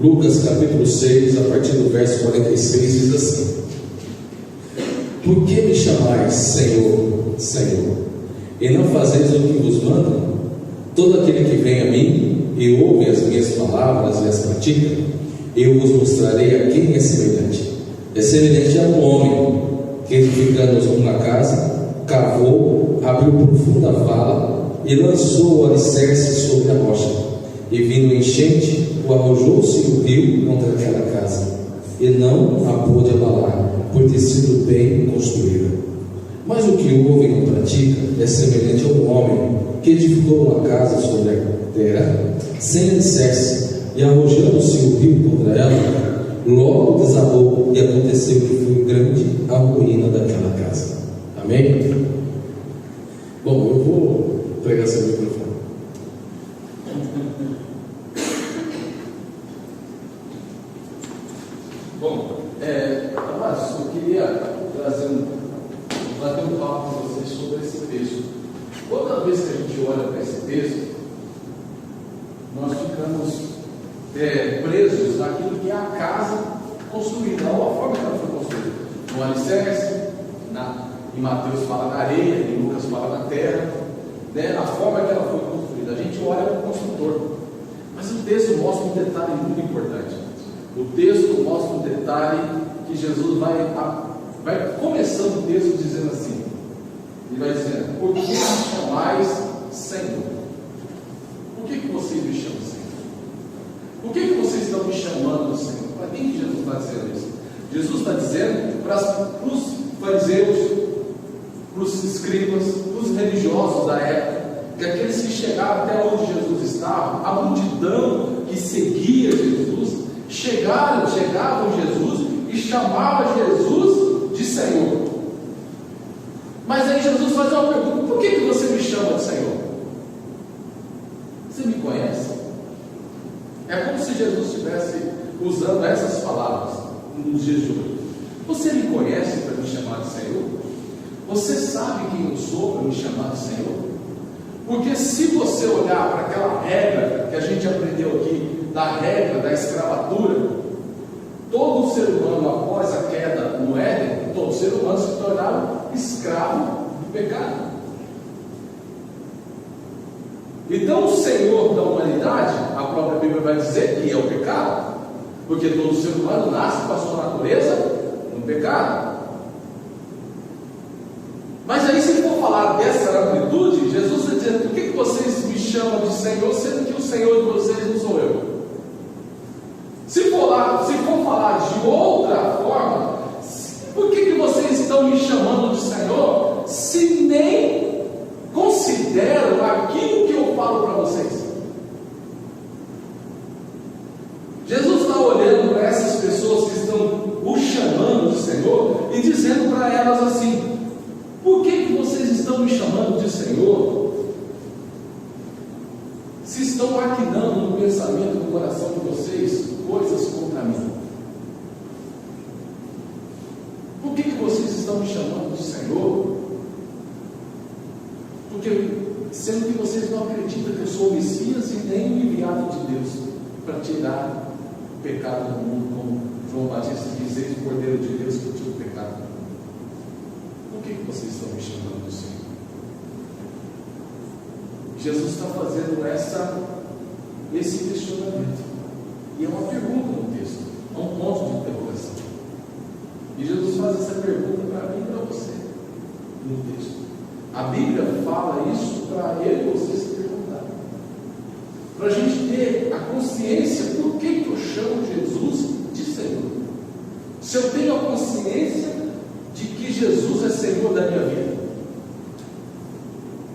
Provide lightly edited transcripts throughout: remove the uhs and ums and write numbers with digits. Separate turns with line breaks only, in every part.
Lucas capítulo 6, a partir do verso 46, diz assim: Por que me chamais Senhor, Senhor, e não fazeis o que vos mando? Todo aquele que vem a mim e ouve as minhas palavras e as pratica, eu vos mostrarei a quem é semelhante. É semelhante a um homem que, edificando uma casa, cavou, abriu profunda vala e lançou o alicerce sobre a rocha. E vindo enchente, o arrojou-se o rio contra aquela casa, e não a pôde abalar, por ter sido bem construída. Mas o que ouve e não pratica é semelhante a um homem que edificou uma casa sobre a terra, sem alicerce, e arrojando-se o rio contra ela, logo desabou, e aconteceu que foi grande a ruína daquela casa. Amém? Bom, eu vou pregar seu microfone.
Bom, amados, eu queria bater um papo com vocês sobre esse texto. Toda vez que a gente olha para esse texto, nós ficamos presos naquilo que é a casa construída, ou a forma que ela foi construída. No alicerce, em Mateus fala na areia, em Lucas fala na terra, a forma que ela foi construída. A gente olha para o construtor, mas o texto mostra um detalhe muito importante. O texto mostra um detalhe que Jesus vai começando o texto dizendo assim, ele vai dizendo: por que me chamais Senhor? Por que vocês me chamam Senhor? Por que vocês estão me chamando Senhor? Para quem que Jesus está dizendo isso? Jesus está dizendo para os fariseus, para os escribas, para os religiosos da época, que aqueles que chegaram até onde Jesus estava, a multidão que seguia Jesus, chegavam Jesus e chamavam Jesus de Senhor. Mas aí Jesus faz uma pergunta: por que você me chama de Senhor? Você me conhece? É como se Jesus estivesse usando essas palavras nos dias de hoje. Você me conhece para me chamar de Senhor? Você sabe quem eu sou para me chamar de Senhor? Porque se você olhar para aquela regra que a gente aprendeu aqui, da regra da escravatura, todo ser humano após a queda no Éden, todo ser humano se tornava escravo do pecado. Então o Senhor da humanidade, a própria Bíblia vai dizer que é o pecado, porque todo ser humano nasce com a sua natureza no pecado. Mas aí, se for falar dessa amplitude, Jesus está dizendo: por que vocês me chamam de Senhor, sendo que o Senhor de vocês não sou eu? Se for falar de outra forma, por que vocês estão me chamando de Senhor, se nem consideram aquilo que eu falo para vocês? Jesus está olhando para essas pessoas que estão o chamando de Senhor e dizendo para elas assim: por que vocês estão me chamando de Senhor, se estão maquinando no pensamento, no coração de vocês, coisas contra mim? Por que vocês estão me chamando de Senhor? Porque, sendo que vocês não acreditam que eu sou o Messias e nem o enviado de Deus para tirar o pecado do mundo, como João Batista diz: eis o Cordeiro de Deus que tira o pecado. Por que vocês estão me chamando de Senhor? Jesus está fazendo esse questionamento, e é uma pergunta no texto, é um ponto de interrogação. E Jesus faz essa pergunta para mim e para você no texto. A Bíblia fala isso para eu e você se perguntar, para a gente ter a consciência: por que eu chamo Jesus de Senhor? Se eu tenho a consciência de que Jesus é Senhor da minha vida,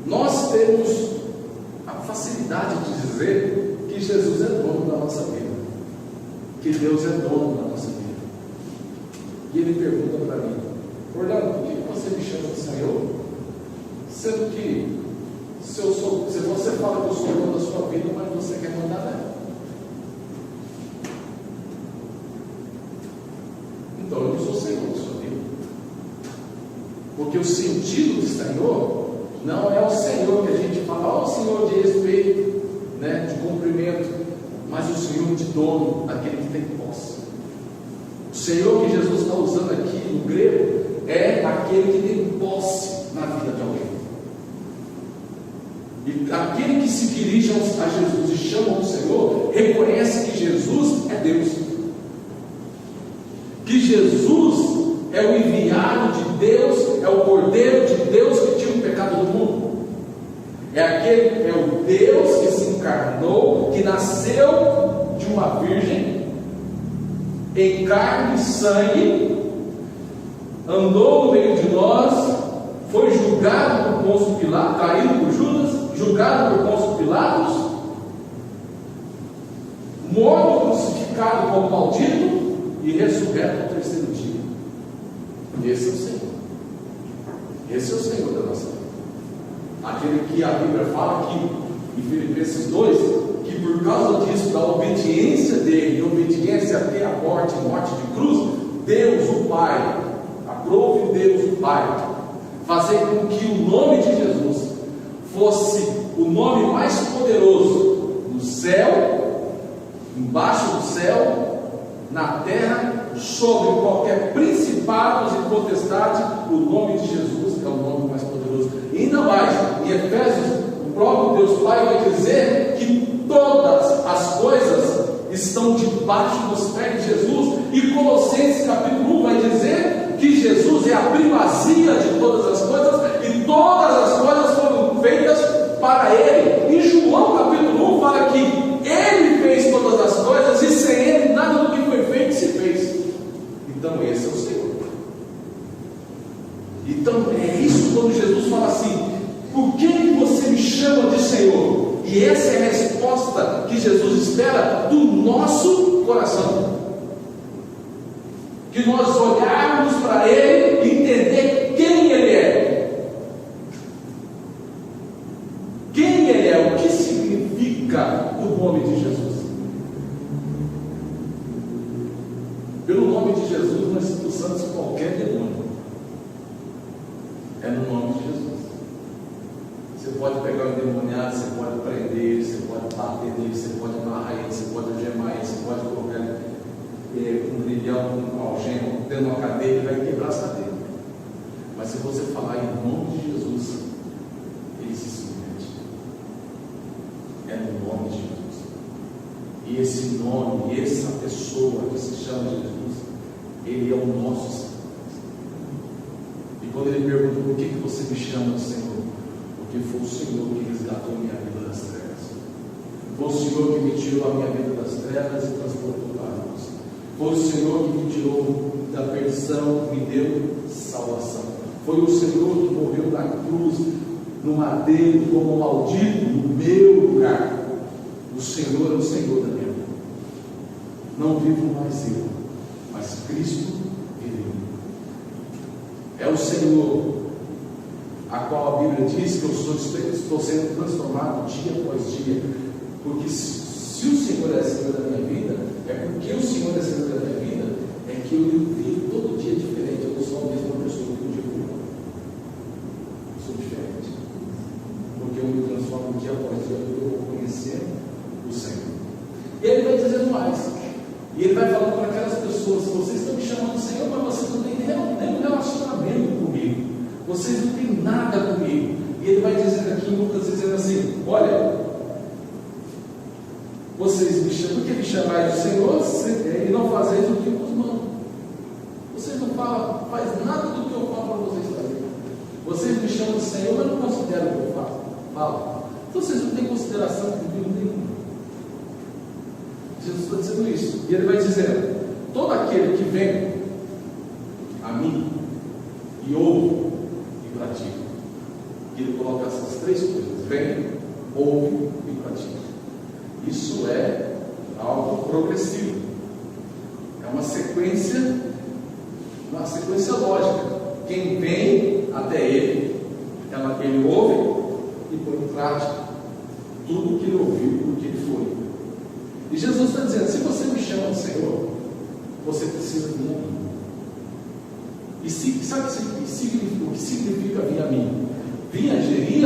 nós temos a facilidade de dizer que Jesus é dono da nossa vida, que Deus é dono da nossa vida. E Ele pergunta para mim: Orlando, por que você me chama de Senhor, sendo que se você fala que eu sou dono da sua vida, mas você quer mandar nela? Então eu não sou Senhor da sua vida. Porque o sentido de Senhor não é o Senhor que a gente fala: ó, o Senhor de respeito, de cumprimento. mas o Senhor de dono, daquele que tem posse. O Senhor que Jesus está usando aqui no grego é aquele que tem posse na vida de alguém. E aquele que se dirige a Jesus e chama o Senhor, reconhece que Jesus é Deus, que Jesus é o enviado de Deus, é o Cordeiro de Deus que tira o pecado do mundo. É o Deus que se encarnou, que nasceu de uma virgem, em carne e sangue, andou no meio de nós, foi julgado por Pôncio Pilatos, caído por Judas, julgado por Pôncio Pilatos, morto, crucificado como maldito e ressurreto ao terceiro dia. Esse é o Senhor. Esse é o Senhor da nossa vida. Aquele que a Bíblia fala aqui em Filipenses 2, que por causa disso, da obediência dele, obediência até a morte de cruz, Deus o Pai, aprove Deus o Pai, fazer com que o nome de Jesus fosse o nome mais poderoso no céu, embaixo do céu, na terra, sobre qualquer principados e potestade. O nome de Jesus é o nome mais poderoso. E ainda mais, em Efésios, o próprio Deus Pai vai dizer que todas as coisas estão debaixo dos pés de Jesus. E Colossenses capítulo 1 vai dizer que Jesus é a primazia de todas as coisas, e todas as coisas foram feitas para Ele. E João capítulo 1 fala que Ele fez todas as coisas, e sem Ele nada do que foi feito se fez. Então esse é o Senhor. Então é isso quando Jesus fala assim: por que você me chama de Senhor? E essa é a resposta que Jesus espera do nosso coração. Que nós olharmos para Ele e entender quem Ele é. Quem Ele é, o que significa o nome de Jesus. Pelo nome de Jesus nós expulsamos qualquer demônio. É no nome de Jesus. Você pode pegar o endemoniado, você pode prender ele, você pode bater nele, você pode amarrar ele, você pode algemar ele, você pode colocar ele com um grilhão, com um algema, dentro de uma cadeia, ele vai quebrar essa cadeia. Mas se você falar em nome de Jesus, ele se submete. É no nome de Jesus. E esse nome, essa pessoa que se chama Jesus, ele é o nosso Senhor. E quando ele pergunta por que você me chama de Senhor, porque foi o Senhor que resgatou minha vida das trevas. Foi o Senhor que me tirou a minha vida das trevas e transportou para a luz. Foi o Senhor que me tirou da perdição e me deu salvação. Foi o Senhor que morreu na cruz, no madeiro, como maldito, no meu lugar. O Senhor é o Senhor da minha vida. Não vivo mais eu, mas Cristo vive em mim. É o Senhor a qual a Bíblia diz que eu estou sendo transformado dia após dia. Porque se o Senhor é Senhor da minha vida, é porque o Senhor é Senhor da minha vida, é que eu vivo todo dia diferente. Eu não sou a mesma pessoa que um dia fui. Eu sou diferente. Porque eu me transformo dia após dia, porque eu vou conhecendo o Senhor. E ele vai dizendo mais. E ele vai falando para aquelas pessoas: vocês estão me chamando de Senhor, mas vocês não têm nenhum relacionamento comigo. Vocês não têm nada comigo. E ele vai dizendo aqui em Lucas, dizendo assim: olha, vocês me chamam, porque me chamais de Senhor e não fazeis o que eu vos mando. Vocês não faz nada do que eu falo para vocês fazerem. Vocês me chamam de Senhor, mas não consideram o que eu falo. Então vocês não têm consideração comigo nenhuma. Jesus está dizendo isso. E ele vai dizendo: todo aquele que vem a mim e ouve e pratica. E ele coloca essas três coisas: vem, ouve e pratica. Isso é algo progressivo. É uma sequência lógica. Quem vem até ele ouve e põe em prática tudo o que ele ouviu, o que ele foi. E Jesus está dizendo: se você me chama de Senhor, você precisa vir a mim. E sabe o que significa vir a mim? Ir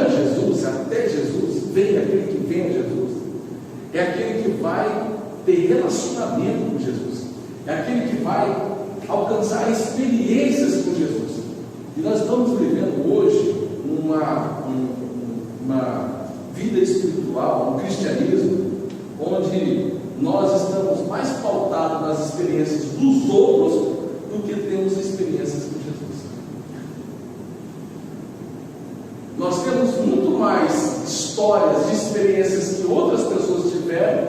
a Jesus, até Jesus, vem aquele que vem a Jesus. é aquele que vai ter relacionamento com Jesus, é aquele que vai alcançar experiências com Jesus. E nós estamos vivendo hoje uma vida espiritual, um cristianismo, onde nós estamos mais pautados nas experiências dos outros do que temos experiências com Jesus. Nós temos muito mais histórias de experiências que outras pessoas tiveram,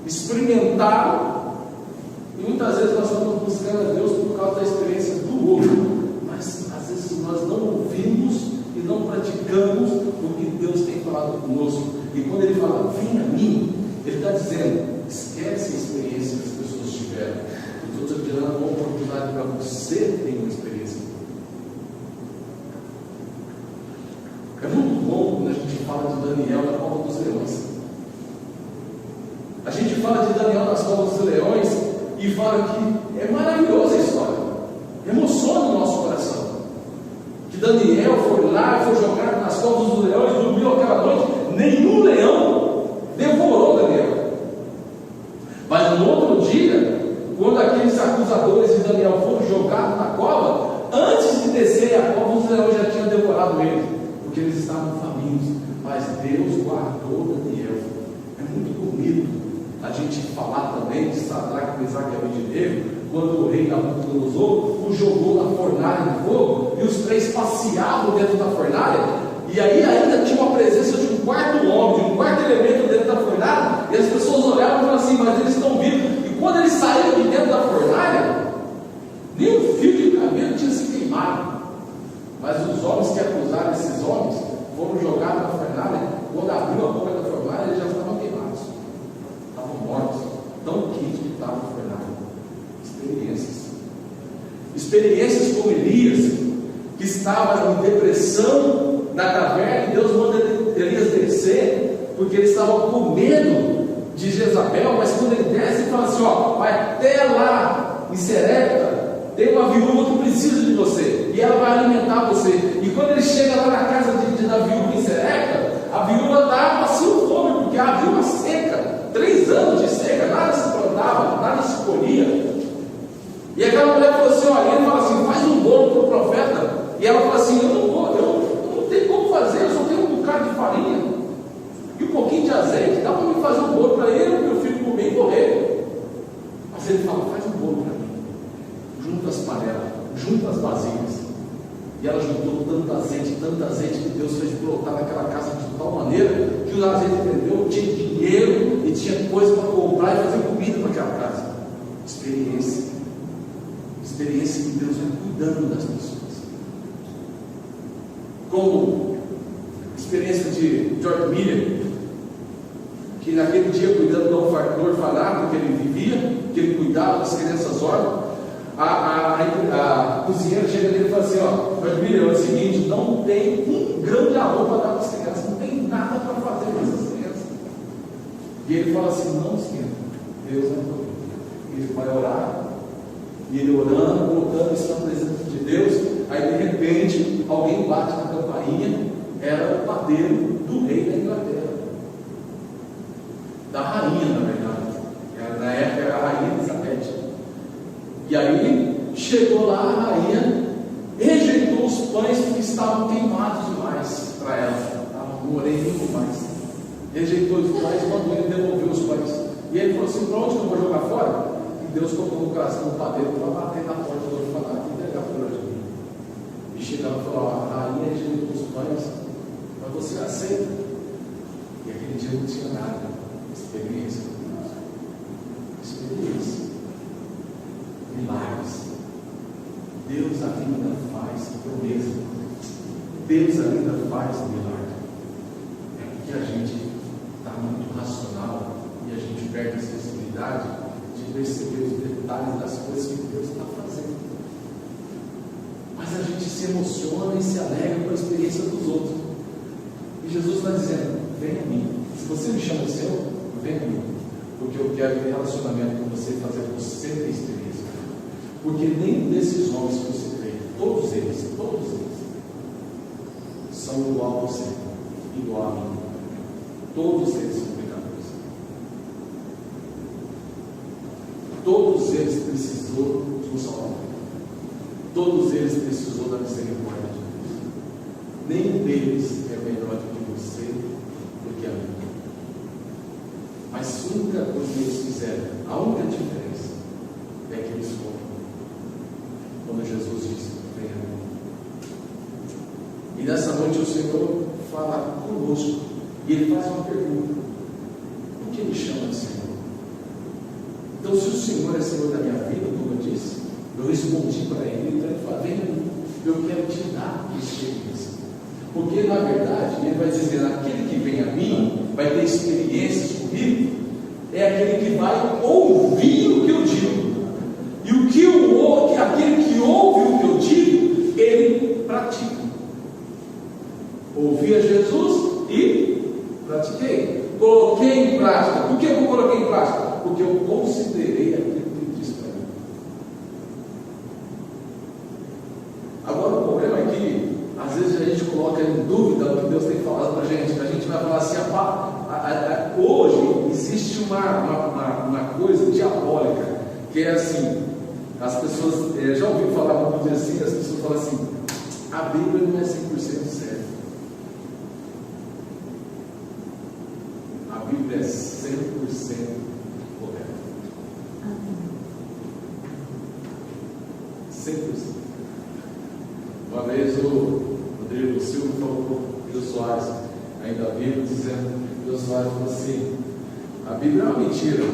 experimentaram, e muitas vezes nós estamos buscando a Deus por causa da experiência do outro, mas às vezes nós não ouvimos e não praticamos o que Deus tem falado conosco. E quando Ele fala, vem a mim, Ele está dizendo, esquece a experiência que as pessoas tiveram, eu estou te dando uma oportunidade para você ter uma experiência. É muito bom quando a gente fala de Daniel na cova dos leões. A gente fala de Daniel nas covas dos leões e fala que é maravilhosa a história, emociona o nosso coração. Que Daniel foi lá, foi jogado nas covas dos leões, dormiu aquela noite, nenhum leão devorou Daniel. Mas no outro dia, quando aqueles acusadores de Daniel foram jogados na cova, antes de descer a cova, os leões já tinham devorado eles, porque eles estavam famintos. Mas Deus guardou Daniel. É muito bonito a gente falar também de Sadraque, Mesaque e Abednego, quando o rei Nabucodonosor o jogou na fornalha de fogo, e os três passeavam dentro da fornalha, e aí ainda tinha uma presença de um quarto homem, de um quarto elemento dentro da fornalha, e as pessoas olhavam e falavam assim, mas eles estão vivos. E quando eles saíram de dentro da fornalha, nem um fio de cabelo tinha se queimado. Mas os homens que acusaram esses homens foram jogados na fornalha. Quando abriu a boca da fornalha, eles já estavam queimados, estavam mortos, tão quente que estava a fornalha. Experiências como Elias, que estava em depressão na caverna, e Deus manda Elias descer, porque ele estava com medo de Jezabel. Mas quando ele desce, ele fala assim: ó, vai até lá em Serepta, tem uma viúva que precisa de você, e ela vai alimentar você. E quando ele chega lá na casa da viúva em Serepta, a viúva está passando fome, porque a viúva seca, 3 anos de seca, nada se plantava, nada se colhia. E aquela mulher falou assim: olha, ele fala assim, faz um bolo para o profeta. E ela fala assim: eu não tenho como fazer, eu só tenho um bocado de farinha e um pouquinho de azeite, dá para me fazer um bolo para ele, o meu filho comer e morrer. Mas ele fala: faz um bolo para mim, junta as panelas, junta as vasilhas. E ela juntou tanto azeite, que Deus fez brotar naquela casa de tal maneira que o azeite vendeu, tinha dinheiro e tinha coisa para comprar e fazer comida para aquela casa. Experiência que Deus vai cuidando das pessoas. Como experiência de George Miller, que naquele dia, cuidando do orfanato que ele vivia, que ele cuidava das crianças órfãs, a cozinheira chega dele e fala assim: ó, George Miller, é o seguinte, não tem um grão de arroz para dar para as crianças, não tem nada para fazer com essas crianças. E ele fala assim: não esquenta, Deus vai prover. Ele vai orar, e ele orando, voltando, está na presença de Deus. Aí de repente alguém bate na campainha. Era o padeiro do rei da Inglaterra, da rainha, na verdade. Na época era a rainha Elizabeth. E aí chegou lá, a rainha rejeitou os pães porque estavam queimados demais para ela, estavam morenos demais. Rejeitou os pães, mandou ele devolver os pães. E ele falou assim: para onde eu vou jogar fora? E Deus colocou no coração do padeiro para bater na porta do orfanato e entregar para o Jorge. E chegava e falou: a rainha rejeitou os pães, mas você aceita? E aquele dia não tinha nada. Experiência com Deus. Experiência. Milagres. Deus ainda faz promessa. Deus ainda faz milagre. É porque a gente está muito racional e a gente perde a sensibilidade de perceber os detalhes das coisas que Deus está fazendo. Mas a gente se emociona e se alegra com a experiência dos outros. E Jesus está dizendo: vem a mim. Se você me chama de seu, vem a mim, porque eu quero ter relacionamento com você e fazer você ter experiência. Porque nenhum desses homens que você crê, todos eles são igual a você, igual a mim. Todos eles são pecadores. todos eles precisou de um Salvador. Todos eles precisou da misericórdia de Deus. Nenhum deles é melhor do que você, do que a mim. Mas a única coisa que eles fizeram, a única diferença, é que eles foram. Quando Jesus disse: venha a mim. E nessa noite o Senhor fala conosco. E Ele faz uma pergunta: por que me chama de Senhor? Então, se o Senhor é Senhor da minha vida, como eu disse, eu respondi para Ele. Então Ele fala: vem a mim, eu quero te dar experiência. Porque na verdade Ele vai dizer: aquele que vem a mim vai ter experiências comigo, é aquele que vai ouvir o que eu digo. E o que aquele que ouve o que eu digo, ele pratica. Ouvi a Jesus e pratiquei. Coloquei em prática. Por que eu coloquei em prática? Porque eu considerei aquilo que ele disse para mim. Agora o problema é que às vezes a gente coloca em dúvida o que Deus tem falado para a gente. A gente vai falar assim: hoje existe uma coisa diabólica, que é assim, as pessoas, já ouviram falar uma coisa assim, as pessoas falam assim: a Bíblia não é 100% certa. A Bíblia é 100% correta. 100%. Uma vez o Rodrigo Silva falou para o Jô Soares, ainda vivo, dizendo, Jô Soares falou assim: a Bíblia é uma mentira,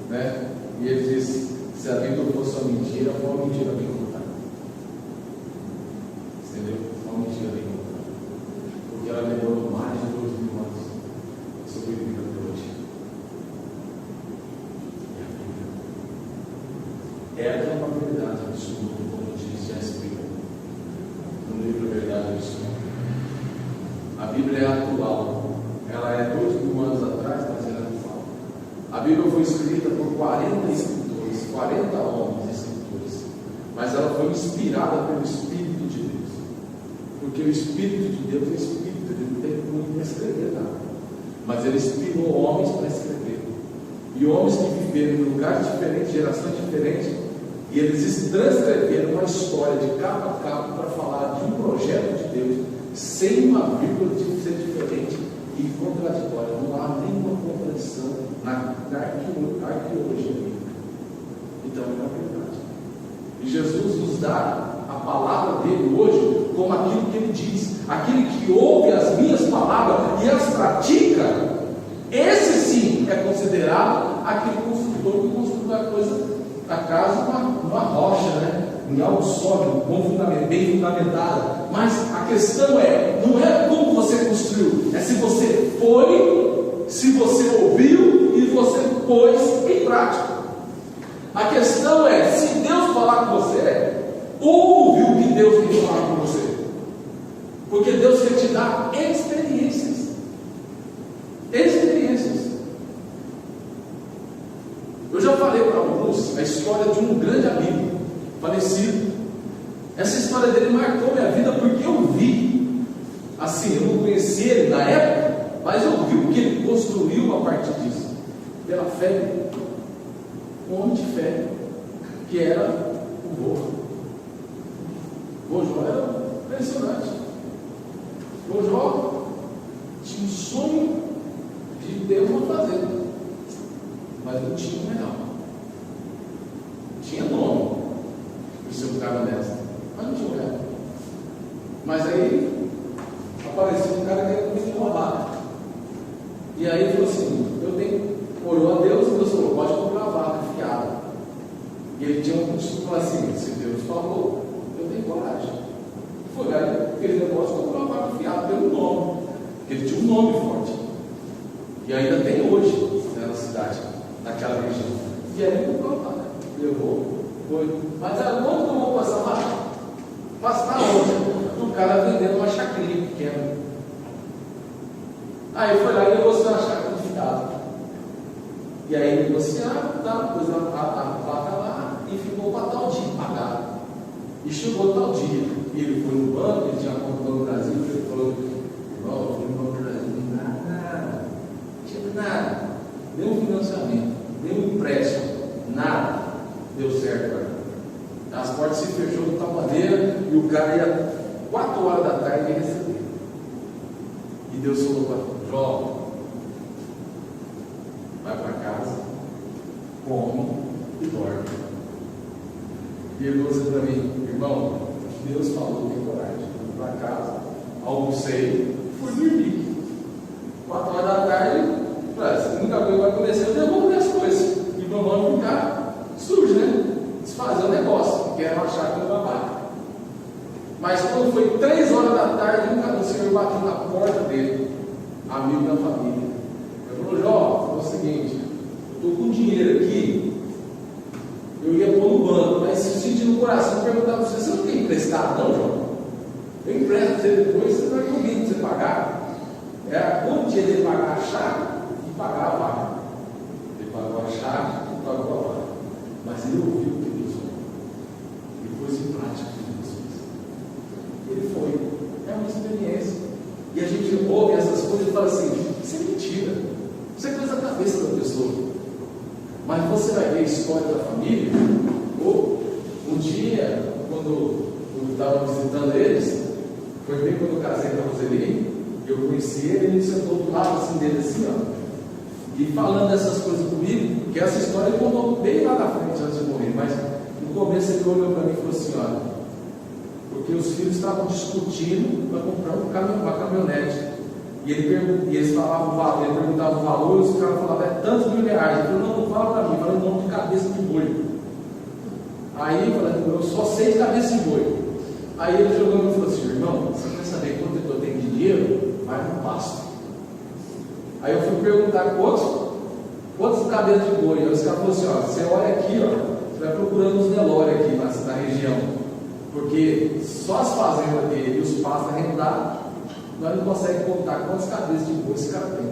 né? E ele disse: se a Bíblia fosse uma mentira, foi uma mentira bem contada. Entendeu? Uma mentira bem contada. Porque ela demorou mais de 2.000 anos a sobreviver até hoje. Ela é uma verdade absoluta, como diz, já explica no livro Verdade Absoluta. A Bíblia é atual. Ela é 2.000 anos atrás, mas ela é atual. A Bíblia foi escrita por 40 escritores, 40 homens escritores, mas ela foi inspirada pelo Espírito de Deus, porque o Espírito de Deus é Espírito, ele não tem muito para escrever nada, mas ele inspirou homens para escrever, e homens que viveram em lugares diferentes, gerações diferentes, e eles transcreveram uma história de cabo a cabo para falar de um projeto de Deus, sem uma vírgula de ser diferente e contraditória. Não há nenhuma contradição na arqueologia bíblica. Então é uma verdade. E Jesus nos dá a palavra dele hoje como aquilo que ele diz: aquele que ouve as minhas palavras e as pratica, esse sim é considerado aquele construtor que construiu a coisa, a casa, numa rocha, né? Em algo sólido, bem fundamentado. Mas a questão não é como você construiu, é se você foi, se você ouviu e você pôs em prática. A questão é: se Deus falar com você, ouve o que Deus tem falar com você, porque Deus quer te dar experiências. Eu já falei para alguns a história de um grande amigo falecido. Essa história dele marcou minha vida, porque eu vi, assim, eu não conhecia ele na época, mas eu vi o que ele construiu a partir disso, pela fé dele. Um homem de fé, que era o vô. O vô era impressionante. O vô tinha um sonho de ter uma fazenda, mas não tinha um real. Tinha nome, por ser um cara honesto, mas não tinha um real. Mas aí apareceu um cara que era muito uma vaca. E aí ele falou assim: orou a Deus, e Deus falou: pode comprar a vaca fiada. E ele tinha um costume de falar assim: se Deus falou, eu tenho coragem. Foi lá e fez o negócio de comprar uma vaca fiada pelo nome, porque ele tinha um nome forte. E ainda tem hoje, na cidade, naquela região. E aí ele comprou a vaca, levou, foi. Mas onde que eu vou passar a vaca? Passar onde? O cara vendendo uma chacrinha pequena. Aí foi lá e negociou uma chácara fiada. E aí negociaram, pôs a vaca lá e ficou para tal dia pagado. E chegou tal dia. E ele foi no banco, ele tinha conta no Brasil, ele falou: irmão, eu fui no banco do Brasil, não tinha nada, nenhum financiamento, nenhum empréstimo, nada. cadeira e o cara ia 4 horas da tarde receber. E Deus falou para Jó: vai para casa, come e dorme. E ele falou assim para mim: irmão, Deus falou, tem coragem. Fui para casa, almocei, fui dormir. 4 horas da tarde, a única coisa que vai acontecer, eu devolver as coisas. E meu nome ficar sujo, né? Desfazer o negócio, que era achar que eu babaca. Mas quando foi 3 horas da tarde, o Senhor bateu na porta dele, amigo da família. Ele falou: Jó, foi o seguinte, eu estou com dinheiro aqui, eu ia pôr no banco, mas se senti no coração perguntar para você não tem emprestado não, Jó? Eu empresto para você depois, você vai comigo para você pagar. Era quanto dia ele pagar a chave e pagar a vaga. Ele pagou a chave e pagou a vaga. Mas ele ouviu o que Deus falou. Ele pôs em prática o que Deus fez. Ele foi. É uma experiência. E a gente ouve essas coisas e fala assim: isso é mentira. Isso é coisa da cabeça da pessoa. Mas você vai ver a história da família. Ou um dia, quando eu estava visitando eles, foi bem quando eu casei com a Roseli, eu conheci ele sentou do lado assim dele, assim, ó, e falando essas coisas comigo, que essa história ele contou bem lá na frente antes de morrer, mas no começo ele olhou para mim e falou assim: olha, porque os filhos estavam discutindo para comprar uma caminhonete, e eles falavam o valor, ele perguntava o valor, e os caras falavam: é tantos mil reais. Ele falou: não fala para mim, fala o nome de cabeça de boi. Aí eu falei: eu só sei de cabeça de boi. Aí ele jogou e falou assim: irmão, você quer saber quanto eu tenho de dinheiro? Vai no pasto. Aí eu fui perguntar quantos cabeças de boi. Aí os caras falaram assim: ó, você olha aqui, ó, você vai procurando os velórios aqui na região, porque só as fazendas dele e os pastos arrendados, nós não conseguimos contar quantas cabeças de boi esse cara tem.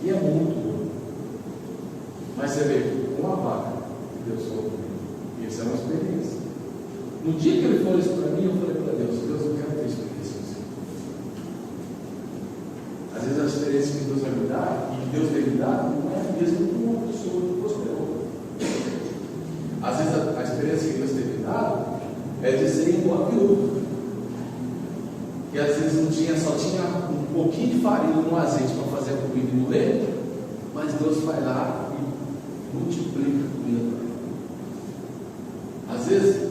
E é muito bom. Mas você vê, uma vaca, Deus falou comigo. E essa é uma experiência. No dia que ele falou isso para mim, eu falei para Deus: Deus, eu quero ter experiência com você. Às vezes a experiência que Deus vai me dar, e que Deus tem me dado, não é a mesma que uma pessoa que prosperou. Às vezes a experiência que Deus tem me dado é de ser igual a viúva, que às vezes não tinha, só tinha um pouquinho de farinha no azeite para fazer a comida no leite, mas Deus vai lá e multiplica a comida. Às vezes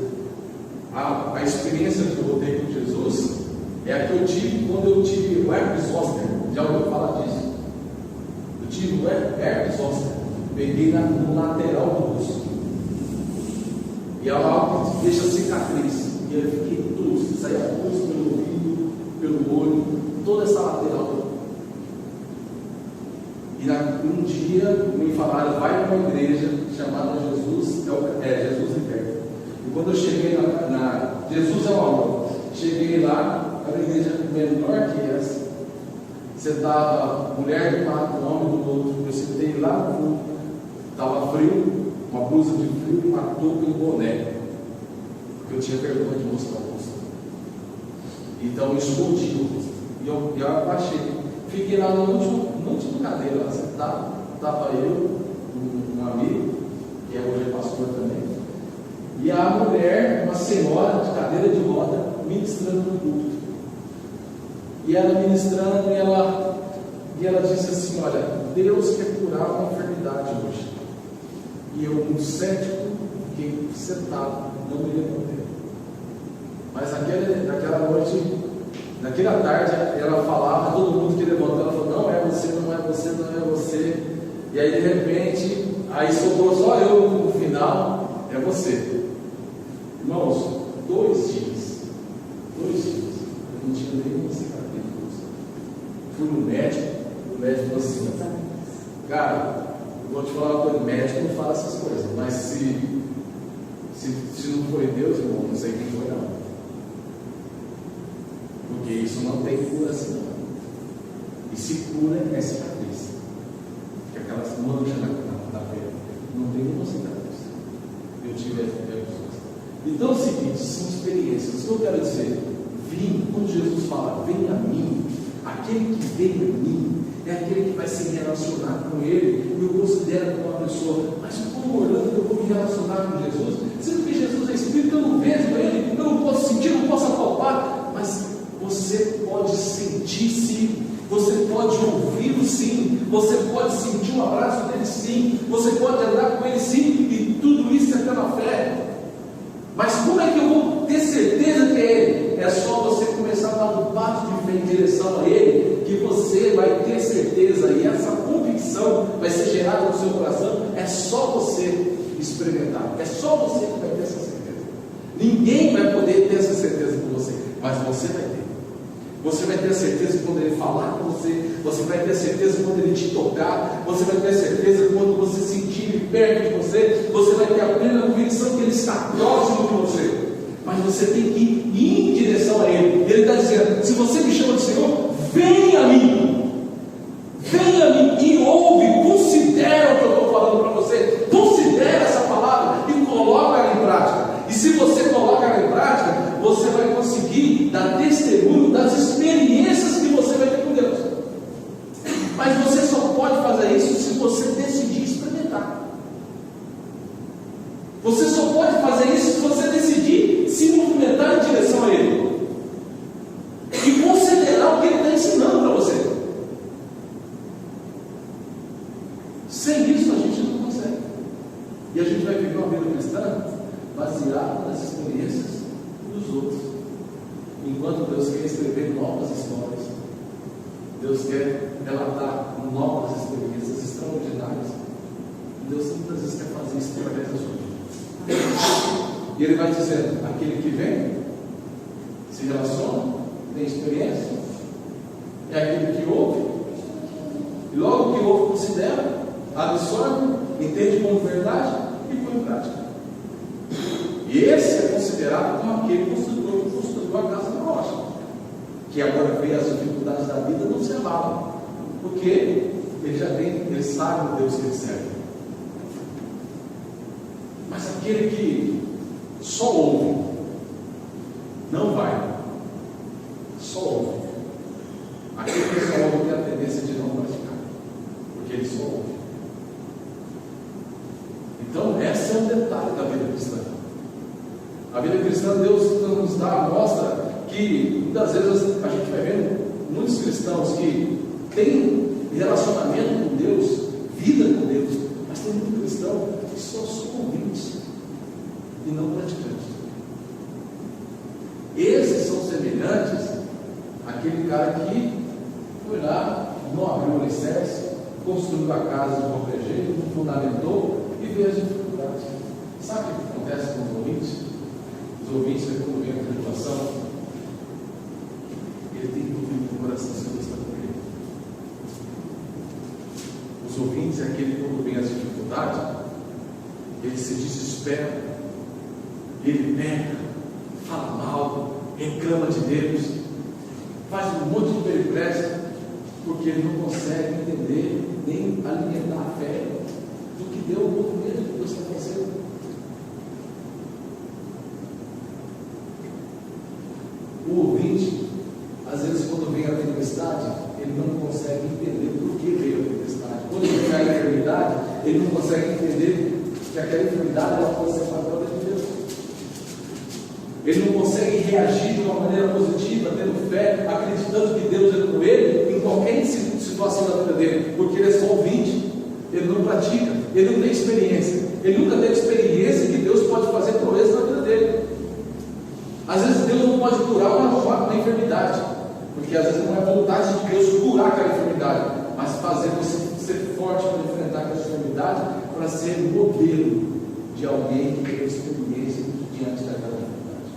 a experiência que eu vou ter com Jesus é a que eu tive quando eu tive o herpes zoster. Já ouviu falar disso? Eu tive o herpes zoster. Peguei no lateral do rosto. E é algo que deixa cicatriz. E eu fiquei tudo. Saía pus pelo ouvido, pelo olho, toda essa lateral. E um dia me falaram: vai para uma igreja chamada Jesus, Jesus Liberta. E quando eu cheguei Jesus é o amor. Cheguei lá, era uma igreja menor que essa. Sentava mulher de um lado, homem do outro. Eu sentei lá no fundo. Estava frio, uma blusa de frio, uma touca e um boné. Porque eu tinha vergonha de mostrar o rosto. Então eu escondi o rosto. E eu abaixei. Fiquei lá no último cadeira, lá sentado. Estava eu, um amigo, que hoje é pastor também. E a mulher, uma senhora de cadeira de roda, ministrando no culto. E ela ministrando, e ela disse assim: olha, Deus quer curar uma enfermidade hoje. E eu, um cético, fiquei sentado, não me levantei. Mas naquela noite, naquela tarde, ela falava, todo mundo que levantou, ela falou: não é você, não é você, não é você. E aí de repente, aí sobrou só eu no final: é você. Irmãos, 2 dias, eu não tinha nenhuma cicatriz. Fui no médico, o médico falou assim: cara, eu vou te falar uma coisa, o médico não fala essas coisas, mas se não foi Deus, irmão, não sei quem foi não. Porque isso não tem cura assim não. E se cura é cicatriz. Que aquelas manchas na pele. Não tem nenhuma cicatriz. Eu tive a Então é o seguinte, são experiências. O que eu quero dizer? Quando Jesus fala: vem a mim, aquele que vem a mim é aquele que vai se relacionar com Ele, e eu considero como uma pessoa: mas como concordando que eu vou me relacionar com Jesus, sendo que Jesus é Espírito, eu não vejo Ele, eu não posso sentir, eu não posso apalpar, mas você pode sentir sim, você pode ouvi-lo sim, você pode sentir o abraço dele sim, você pode andar com ele sim, e tudo isso é pela fé. Mas como é que eu vou ter certeza que é Ele? É só você começar a dar um passo de fé em direção a Ele, que você vai ter certeza, e essa convicção vai ser gerada no seu coração. É só você experimentar, é só você que vai ter essa certeza. Ninguém vai poder ter essa certeza por você, mas você vai ter. Você vai ter a certeza quando Ele falar com você, você vai ter a certeza quando Ele te tocar, você vai ter a certeza quando você sentir Ele perto de você, você vai ter a plena convicção que Ele está próximo de você. Mas você tem que ir em direção a Ele. Ele está dizendo: se você me chama de Senhor, venha a mim, e ouve, considera o que eu estou falando para você, considera essa palavra e coloca ela em prática. E se você coloca ela em prática, você vai conseguir dar testemunho das experiências que você vai ter com Deus. Mas você só pode fazer isso se você decidir experimentar. Você só pode fazer isso se você decidir se movimentar em direção a Ele e considerar o que Ele está ensinando para você. Sem isso a gente não consegue. E a gente vai viver uma vida cristã baseada nas experiências dos outros. Enquanto Deus quer escrever novas histórias, Deus quer relatar novas experiências extraordinárias, Deus muitas vezes quer fazer isso através da sua vida. E Ele vai dizendo: aquele que vem, se relaciona, tem experiência, é aquele que ouve, e logo que ouve, considera, absorve, entende como verdade e põe em prática. E esse é considerado como aquele construtor que construiu a casa na rocha, que agora vê as dificuldades da vida, não se abala, porque ele sabe o Deus que ele serve. Mas aquele que só ouve, não vai, só ouve. Aquele que só ouve tem a tendência de não praticar, porque ele só ouve. Então, esse é um detalhe da vida cristã. A vida cristã, Deus nos mostra que muitas vezes a gente vai vendo muitos cristãos que têm relacionamento com Deus, vida com Deus, mas tem muito cristão que só são ouvintes e não praticantes. Esses são semelhantes àquele cara que foi lá, não abriu o alicerce, construiu a casa de qualquer jeito, não fundamentou e vê as dificuldades. Sabe o que acontece com os ouvintes? Os ouvintes, quando vem a tribulação, ele tem que ouvir no coração se Deus está com ele. Os ouvintes é aquele que, quando vem as dificuldades, ele se desespera, ele pega, fala mal, reclama de Deus, faz um monte de peripécia, porque ele não consegue entender nem alimentar a fé do que deu o movimento que Deus está fazendo. O ouvinte, às vezes, quando vem a tempestade, ele não consegue entender por que veio a tempestade. Quando ele cai na enfermidade, ele não consegue entender que aquela enfermidade ela pode ser papel de Deus. Ele não consegue reagir de uma maneira positiva, tendo fé, acreditando que Deus é com ele em qualquer situação da vida dele, porque ele é só ouvinte, ele não pratica, ele não tem experiência, ele nunca teve experiência que Deus pode fazer proezas na vida dele. Às vezes Deus não pode curar uma enfermidade, porque às vezes não é vontade de Deus curar aquela enfermidade, mas fazer você ser forte para enfrentar aquela enfermidade, para ser modelo de alguém que tem experiência diante daquela enfermidade.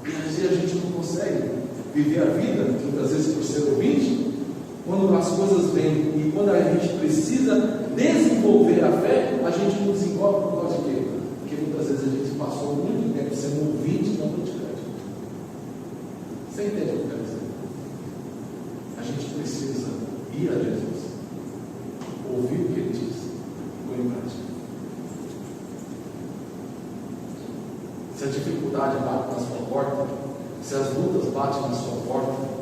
E às vezes a gente não consegue viver a vida, muitas vezes por ser ouvinte, quando as coisas vêm e quando a gente precisa desenvolver a fé, a gente não desenvolve por causa de quê? Porque muitas vezes a gente passou muito tempo sendo ouvinte e não praticante. Você entende o que eu quero dizer? A gente precisa ir a Jesus, ouvir o que Ele diz, pôr em prática. Se a dificuldade bate na sua porta, se as lutas batem na sua porta,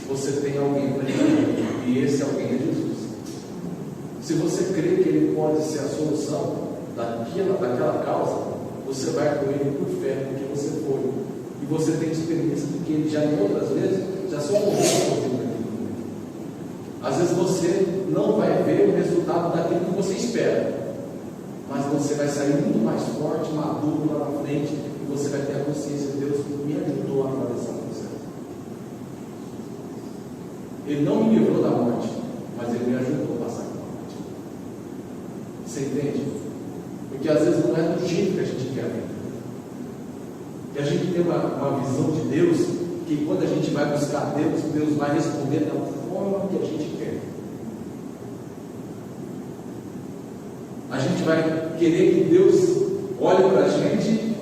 você tem alguém para te ajudar, e esse alguém é Jesus. Se você crê que Ele pode ser a solução daquela causa, você vai com Ele por fé, porque você foi. E você tem experiência de que Ele já em outras vezes já socorreu você naquele momento. Às vezes você não vai ver o resultado daquilo que você espera, mas você vai sair muito mais forte, maduro lá na frente, e você vai ter a consciência de Deus me ajudou a atravessar o processo. Ele não me livrou da morte, mas Ele me ajudou a passar pela morte. Você entende? Porque às vezes não é do jeito que a gente quer ver. E a gente tem uma visão de Deus, que quando a gente vai buscar Deus, Deus vai responder da forma que a gente quer. A gente vai querer que Deus olhe para a gente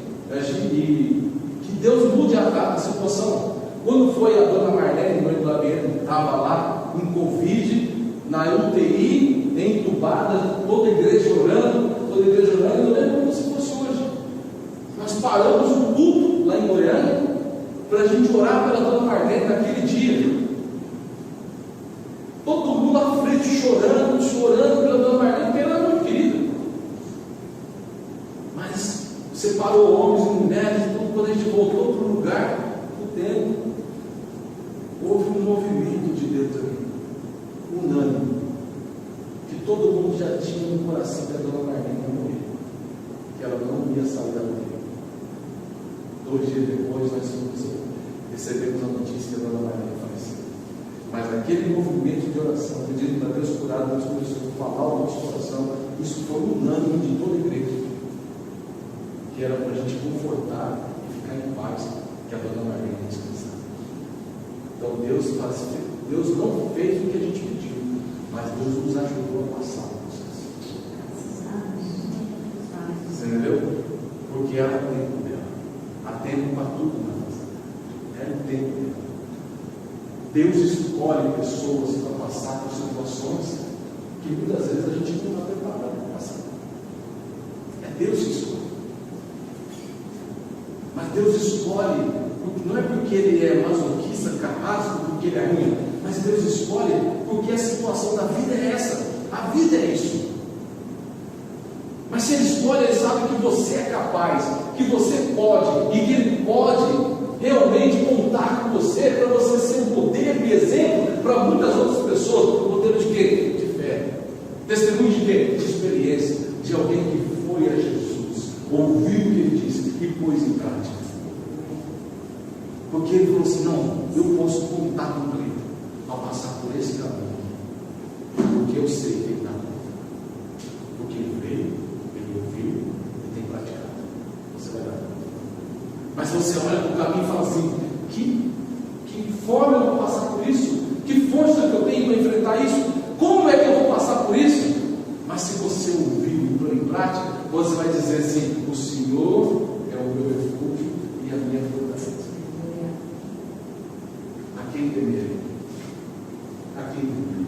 e que Deus mude a situação. Quando foi a dona Marlene, mãe do Labiano, estava lá em Covid, na UTI, entubada, toda a igreja orando, eu lembro como se fosse hoje. Nós paramos um culto lá em Goiânia para a gente orar pela dona Marlene naquele dia. Todo mundo à frente chorando pela dona Marlene, porque ela era muito querida. Mas separou homens e mulheres, então quando a gente voltou para o lugar, o tempo, houve um movimento de Deus ali, unânime, que todo mundo já tinha no coração que a dona Marlene ia morrer, que ela não ia sair da morrer. 2 dias depois nós recebemos a notícia que a dona Marlene faleceu. Mas aquele movimento de oração, pedindo para Deus curar, Deus começou a falar o nosso coração, isso foi unânime de toda a igreja, que era para a gente confortar e ficar em paz, que a dona Marlene ia descansar. Então Deus não fez o que a gente pediu, mas Deus nos ajudou a passar o processo. Você entendeu? Porque era o tempo dela. Há tempo para tudo na nossa vida. Era o tempo dela. Deus escolhe pessoas para passar por situações que muitas vezes a gente não está preparado para passar. É Deus que escolhe. Mas Deus escolhe, não é porque Ele é masoquista, carrasco, porque Ele é ruim, mas Deus escolhe porque a situação da vida é essa. A vida é isso. Mas se Ele escolhe, Ele sabe que você é capaz, que você pode, e que Ele pode realmente contar com você, para você ser um modelo e exemplo para muitas outras pessoas. Modelo de quê? De fé. Testemunho de quê? De experiência, de alguém que foi a Jesus, ouviu o que Ele disse e pôs em prática. Porque Ele falou assim: não, eu posso contar com Ele ao passar por esse caminho, porque eu sei que Ele está comigo, porque Ele veio, Ele ouviu e tem praticado. Você vai dar. Mas você olha para o caminho e fala assim: que forma eu vou passar por isso? Que força que eu tenho para enfrentar isso? Como é que eu vou passar por isso? Mas se você ouviu e pôr em prática, você vai dizer assim: o Senhor é o meu refúgio e a minha fortaleza. A quem temerei? A quem temerei?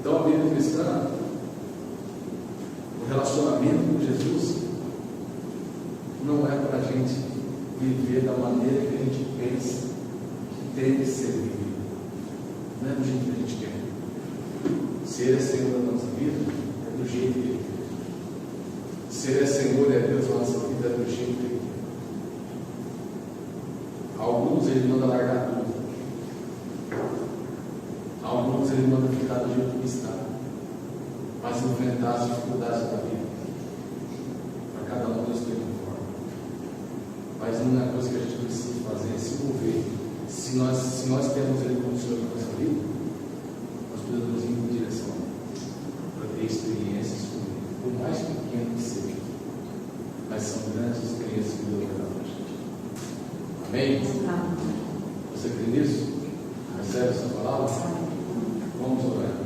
Então a Bíblia cristã, o relacionamento com Jesus, não é para a gente viver da maneira que a gente pensa que tem que ser vivido. Não é do jeito que a gente quer. Se Ele é Senhor da nossa vida, é do jeito que Ele quer. Se Ele é Senhor e é Deus da nossa vida, é do jeito que Ele quer. Alguns Ele manda largar tudo. Alguns Ele manda ficar do jeito que está. Mas enfrentar as dificuldades da vida. Para cada um Deus tem uma forma. Mas uma coisa que a gente precisa fazer é se envolver. Se nós temos Ele como Senhor da nossa vida, nós podemos ir em direção para ter experiências com Ele, por mais pequeno que seja. Mas são grandes experiências que Deus vai dar para a gente. Amém? Você crê nisso? Recebe essa palavra? Vamos orar.